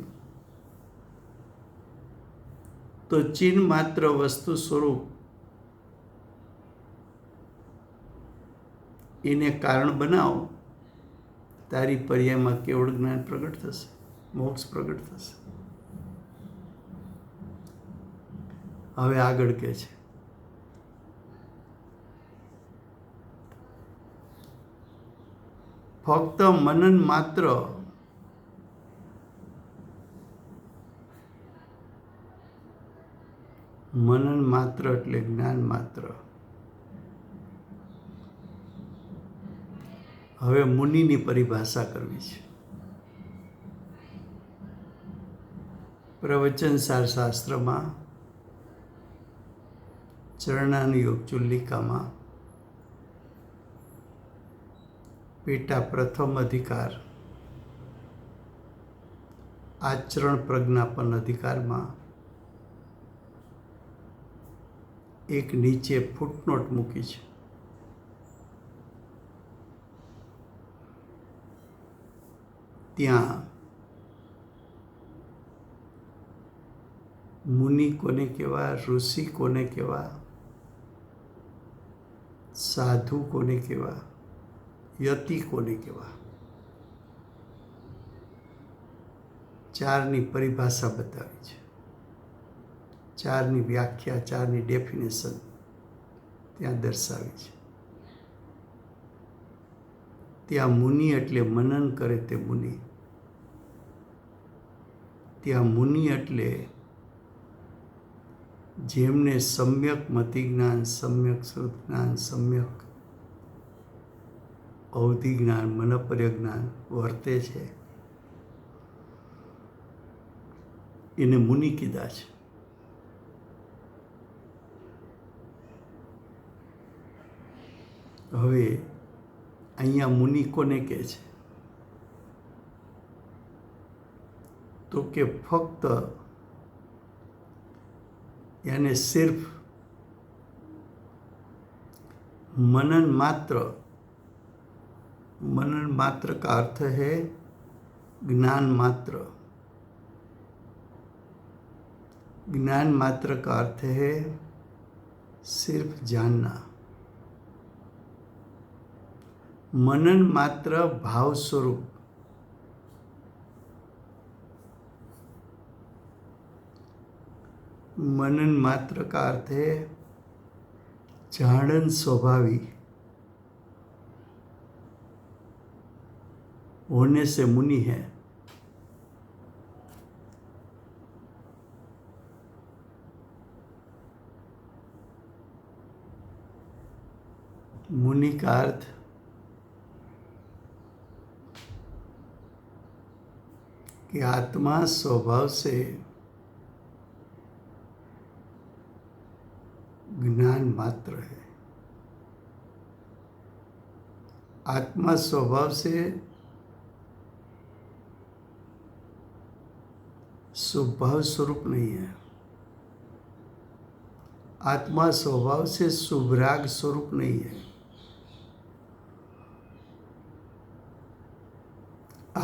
તો ચિન્હ માત્ર વસ્તુ સ્વરૂપ એને કારણ બનાવો, તારી પર્યાયમાં કેવળ જ્ઞાન પ્રગટ થશે, મોક્ષ પ્રગટ થશે. હવે આગળ કહે છે, ફક્ત મનન માત્ર એટલે જ્ઞાન માત્ર. હવે મુનિની પરિભાષા કરવી છે. પ્રવચનસાર શાસ્ત્રમાં ચરણાનુયોગ ચુલ્લિકામાં પેટા પ્રથમ અધિકાર આચરણ પ્રજ્ઞાપન અધિકારમાં એક નીચે ફૂટનોટ મૂકી છે. ત્યાં મુનિ કોને કહેવા, ઋષિ કોને કહેવા, સાધુ કોને કહેવા, યતિ કોને કહેવા, ચારની પરિભાષા બતાવી છે. ચારની વ્યાખ્યા, ચારની ડેફિનેશન ત્યાં દર્શાવી છે. ત્યાં મુનિ એટલે મનન કરે તે મુનિ. ત્યાં મુનિ એટલે જેમને સમ્યક મતિ જ્ઞાન, સમ્યક શ્રુત જ્ઞાન, સમ્યક અવધિ જ્ઞાન, મનપર્ય જ્ઞાન વર્તે છે, એને મુનિ કીધા છે. હવે અહીંયા મુનિ કોને કહે છે? તો કે ફક્ત यानी सिर्फ मनन मात्र का अर्थ है ज्ञान मात्र. ज्ञान मात्र का अर्थ है सिर्फ जानना. मनन मात्र भाव स्वरूप. मनन मात्र का अर्थ है जाणन स्वभावी होने से मुनि है. मुनि का अर्थ कि आत्मा स्वभाव से ज्ञान मात्र है. आत्मा स्वभाव से स्वभाव स्वरूप नहीं है. आत्मा स्वभाव से शुभराग स्वरूप नहीं है.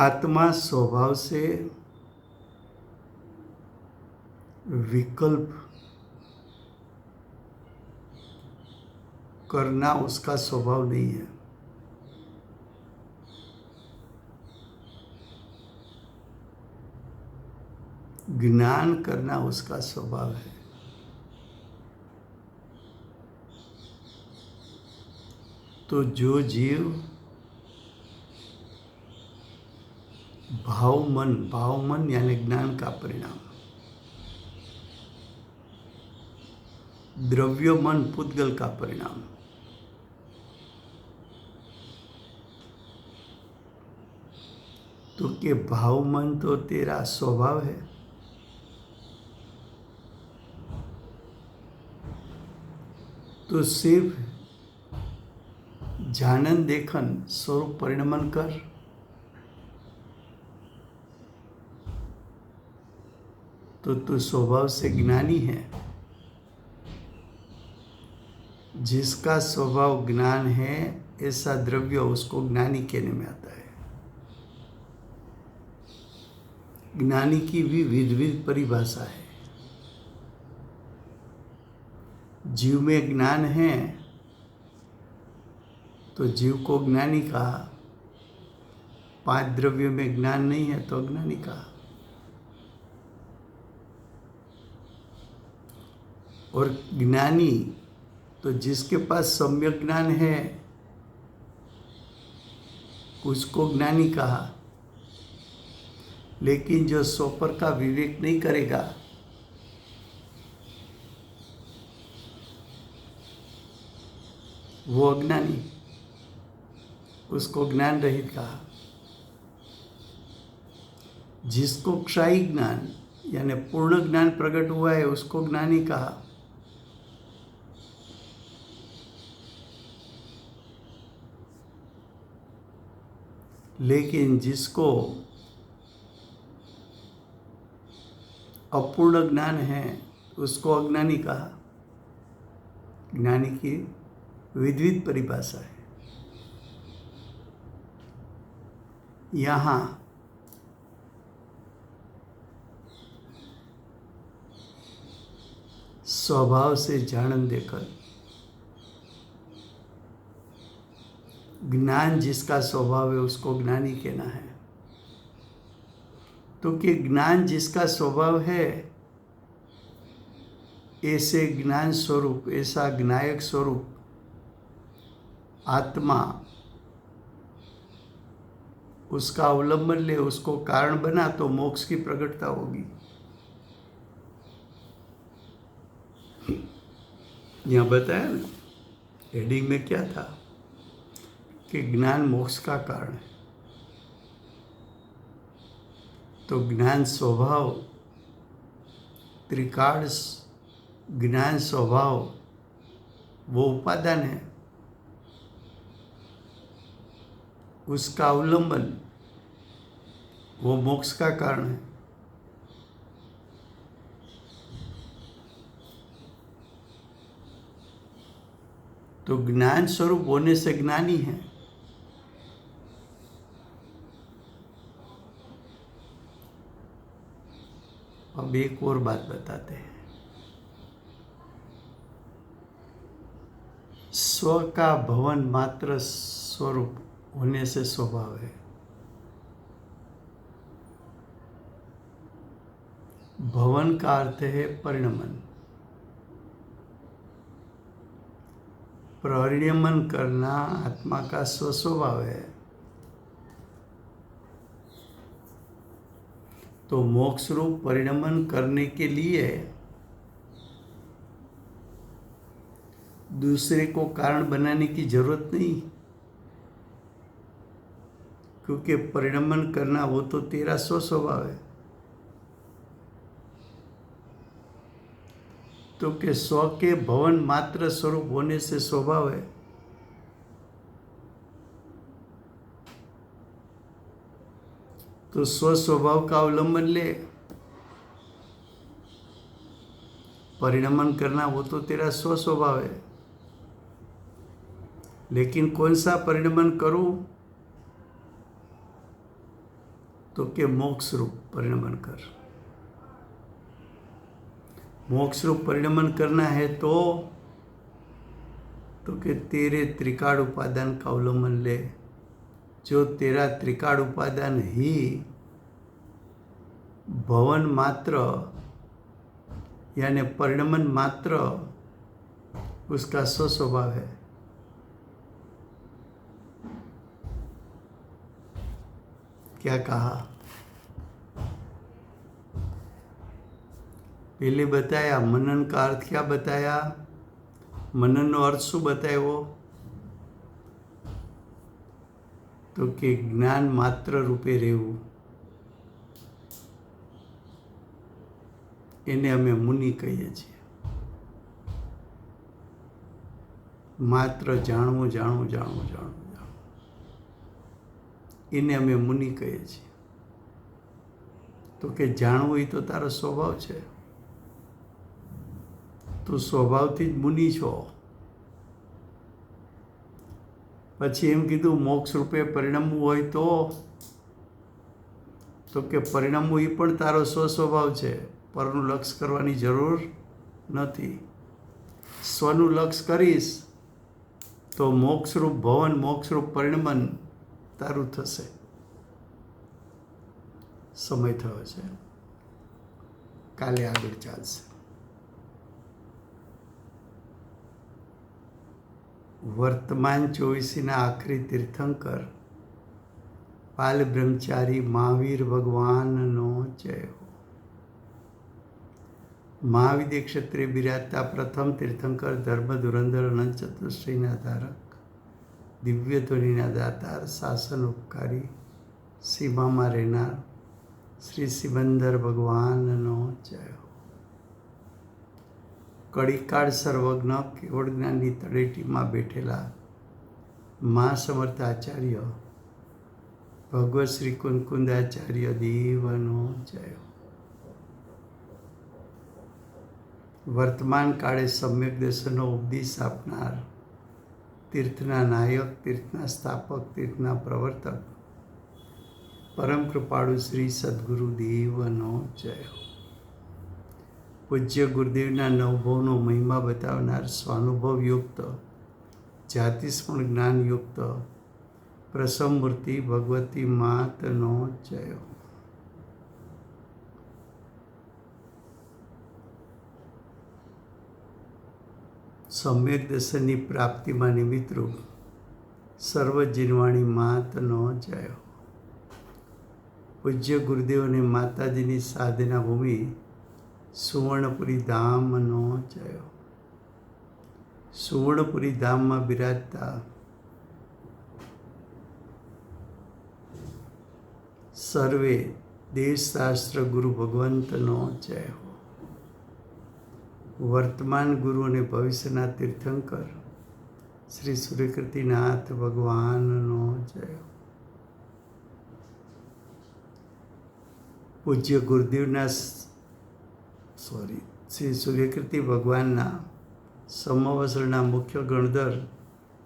आत्मा स्वभाव से विकल्प करना उसका स्वभाव नहीं है. ज्ञान करना उसका स्वभाव है. तो जो जीव भाव मन यानी ज्ञान का परिणाम, द्रव्य मन पुद्गल का परिणाम, तो के भाव मन तो तेरा स्वभाव है. तो सिर्फ जानन देखन स्वरूप परिणमन कर. तो तू स्वभाव से ज्ञानी है. जिसका स्वभाव ज्ञान है ऐसा द्रव्य उसको ज्ञानी कहने में आता है। ज्ञानी की भी विध विध परिभाषा है। जीव में ज्ञान है तो जीव को ज्ञानी कहा, 5 द्रव्यों में ज्ञान नहीं है तो अज्ञानी कहा। और ज्ञानी तो जिसके पास सम्यक ज्ञान है उसको ज्ञानी कहा। लेकिन जो सोपर का विवेक नहीं करेगा वो अज्ञानी, उसको ज्ञान रहित कहा। जिसको क्षयी ज्ञान यानी पूर्ण ज्ञान प्रकट हुआ है उसको ज्ञानी कहा। लेकिन जिसको अपूर्ण ज्ञान है उसको अज्ञानी कहा। ज्ञानी की विविध परिभाषा है। यहाँ स्वभाव से जानन देकर ज्ञान जिसका स्वभाव है उसको ज्ञानी कहना है। तो कि ज्ञान जिसका स्वभाव है ऐसे ज्ञान स्वरूप, ऐसा ज्ञायक स्वरूप आत्मा उसका अवलंबन ले, उसको कारण बना तो मोक्ष की प्रकटता होगी। यहाँ बताया ना हेडिंग में क्या था कि ज्ञान मोक्ष का कारण है। तो ज्ञान स्वभाव, त्रिकाल ज्ञान स्वभाव वो उपादान है, उसका अवलंबन वो मोक्ष का कारण है। तो ज्ञान स्वरूप होने से ज्ञानी है। अब एक और बात बताते हैं। स्व का भवन मात्र स्वरूप होने से स्वभाव है। भवन का अर्थ है परिणमन। परिणमन करना आत्मा का स्वस्वभाव है। तो मोक्ष रूप परिणमन करने के लिए दूसरे को कारण बनाने की जरूरत नहीं, क्योंकि परिणमन करना वो तो तेरा स्वस्वभाव है। तो कि स्व के भवन मात्र स्वरूप होने से स्वभाव है। तो स्व स्वभाव का अवलंबन ले, परिणमन करना वो तो तेरा स्व स्वभाव है। लेकिन कौन सा परिणमन करूं? तो के मोक्ष रूप परिणमन कर। मोक्ष रूप परिणमन करना है तो कि तेरे त्रिकाल उपादान का अवलंबन ले। जो तेरा त्रिकाल उपादान ही भवन मात्र यानी परिणमन मात्र उसका स्वस्वभाव है। क्या कहा? पहले बताया मनन का अर्थ क्या बताया? मनन નો अर्थ શું બતાવ્યો? તો કે જ્ઞાન માત્ર રૂપે રહેવું, એને અમે મુનિ કહીએ છીએ। માત્ર જાણવું જાણવું જાણવું જાણવું જાણવું, એને અમે મુનિ કહીએ છીએ। તો કે જાણવું એ તો તારો સ્વભાવ છે, તું સ્વભાવથી જ મુનિ છો। પછી એમ કીધું મોક્ષ રૂપે પરિણમવું હોય તો કે પરિણમવું એ પણ તારો સ્વસ્વભાવ છે, પરનું લક્ષ કરવાની જરૂર નથી. સ્વનું લક્ષ કરીશ તો મોક્ષરૂપ ભવન, મોક્ષરૂપ પરિણમન તારું થશે. સમય થયો છે, કાલે આગળ ચાલશે. વર્તમાન 24ના આખરી તીર્થંકર પાલ બ્રહ્મચારી મહાવીર ભગવાનનો જય હો. મહાવિદ્ય ક્ષેત્રે બિરાજતા પ્રથમ તીર્થંકર, ધર્મ ધુરંધર, અનંત ચતુષ્ટયના ધારક, દિવ્ય ધ્વનિના દાતાર, શાસન ઉપકારી, સીમામાં રહેનાર શ્રી સિમંદર ભગવાનનો જય હો. કળીકાળ સર્વજ્ઞ કેવળ જ્ઞાનની તળેટીમાં બેઠેલા મા સમર્થ આચાર્ય ભગવત શ્રી કુંકુંદાચાર્ય દેવનો જય હો. વર્તમાન કાળે સમ્યક દર્શનનો ઉપદેશ આપનાર, તીર્થના નાયક, તીર્થના સ્થાપક, તીર્થના પ્રવર્તક, પરમ કૃપાળુ શ્રી સદગુરુ દેવનો જય હો. પૂજ્ય ગુરુદેવના નવભવનો મહિમા બતાવનાર, સ્વાનુભવયુક્ત, જાતિસ્મરણ જ્ઞાનયુક્ત પ્રસમ મૂર્તિ ભગવતી માતનો જય હો. સમ્યક દર્શનની પ્રાપ્તિમાં નિમિત્તરૂપ સર્વ જીનવાણી માતનો જય હો. પૂજ્ય ગુરુદેવ અને માતાજીની સાધના ભૂમિ સુવર્ણપુરી ધામનો જય હો. સુવર્ણપુરી ધામમાં બિરાજતા સર્વે દેશશાસ્ત્ર ગુરુ ભગવંતનો જય હો. વર્તમાન ગુરુ અને ભવિષ્યના તીર્થંકર શ્રી સૂર્યકીર્તિનાથ ભગવાનનો જય હો. પૂજ્ય ગુરુદેવના શ્રી સૂર્યકીર્તિ ભગવાનના સમવસરના મુખ્ય ગણધર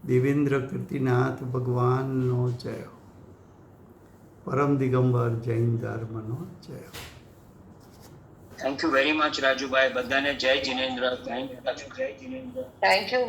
દેવેન્દ્ર કીર્તિનાથ ભગવાનનો જય હો. પરમ દિગંબર જૈન ધર્મનો જય હો. Thank you very much Rajubhai. બધાને જય Jinendra. Thank you. Thank you